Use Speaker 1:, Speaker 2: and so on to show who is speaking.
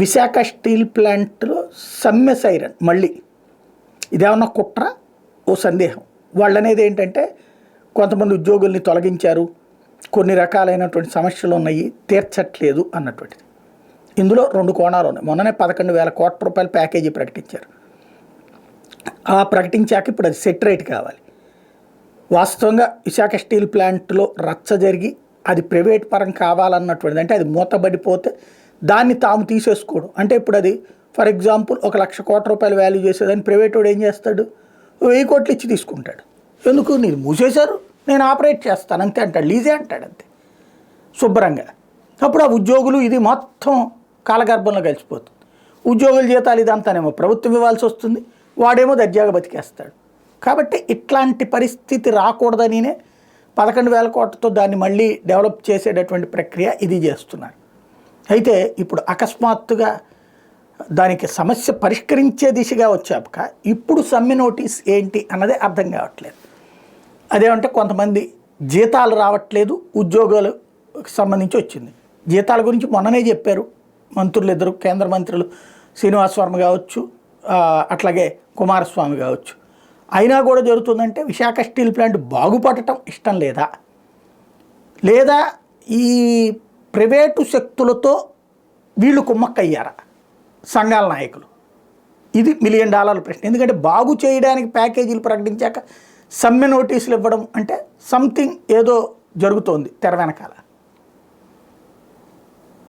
Speaker 1: Visakha steel ప్లాంట్లో సమ్మె siren మళ్ళీ ఇదేమన్నా కుట్ర ఓ సందేహం. వాళ్ళు అనేది ఏంటంటే కొంతమంది ఉద్యోగుల్ని తొలగించారు, కొన్ని రకాలైనటువంటి సమస్యలు ఉన్నాయి, తీర్చట్లేదు అన్నటువంటిది. ఇందులో రెండు కోణాలు ఉన్నాయి. మొన్ననే 11,000 కోట్ల రూపాయల ప్యాకేజీ ప్రకటించారు. ఆ ప్రకటించాక ఇప్పుడు అది సెట్ రేట్ కావాలి. వాస్తవంగా విశాఖ స్టీల్ ప్లాంట్లో రచ్చ జరిగి అది ప్రైవేట్ పరం కావాలన్నటువంటిది, అంటే అది మూతబడిపోతే దాన్ని తాము తీసేసుకోవడం. అంటే ఇప్పుడు అది ఫర్ ఎగ్జాంపుల్ 1,00,000 కోట్ల రూపాయలు వాల్యూ చేసేదాన్ని ప్రైవేట్ వాడు ఏం చేస్తాడు, 1000 కోట్లు ఇచ్చి తీసుకుంటాడు. ఎందుకు, నీది మూసేశారు, నేను ఆపరేట్ చేస్తాను అంతే అంటాడు, లీజే అంటాడు అంతే శుభ్రంగా. అప్పుడు ఆ ఉద్యోగులు ఇది మొత్తం కాలగర్భంలో కలిసిపోతుంది. ఉద్యోగుల జీతాలు ఇదంతానేమో ప్రభుత్వం ఇవ్వాల్సి వస్తుంది, వాడేమో దర్జాగా బతికేస్తాడు. కాబట్టి ఇట్లాంటి పరిస్థితి రాకూడదనినే 11,000 కోట్లతో దాన్ని మళ్ళీ డెవలప్ చేసేటటువంటి ప్రక్రియ ఇది చేస్తున్నారు. అయితే ఇప్పుడు అకస్మాత్తుగా దానికి సమస్య పరిష్కరించే దిశగా వచ్చాక ఇప్పుడు సమ్మె నోటీస్ ఏంటి అన్నదే అర్థం కావట్లేదు. అదేమంటే కొంతమంది జీతాలు రావట్లేదు, ఉద్యోగాలకు సంబంధించి వచ్చింది. జీతాల గురించి మొన్ననే చెప్పారు మంత్రులు ఇద్దరు, కేంద్ర మంత్రులు శ్రీనివాస్ వర్మ కావచ్చు, అట్లాగే కుమారస్వామి కావచ్చు. అయినా కూడా జరుగుతుందంటే విశాఖ స్టీల్ ప్లాంట్ బాగుపడటం ఇష్టం లేదా, లేదా ఈ ప్రైవేటు శక్తులతో వీళ్ళు కుమ్మక్కయ్యారా సంఘాల నాయకులు? ఇది $1 మిలియన్ ప్రశ్న. ఎందుకంటే బాగు చేయడానికి ప్యాకేజీలు ప్రకటించాక సమ్మె నోటీసులు ఇవ్వడం అంటే సంథింగ్ ఏదో జరుగుతోంది తెర వెనకాల.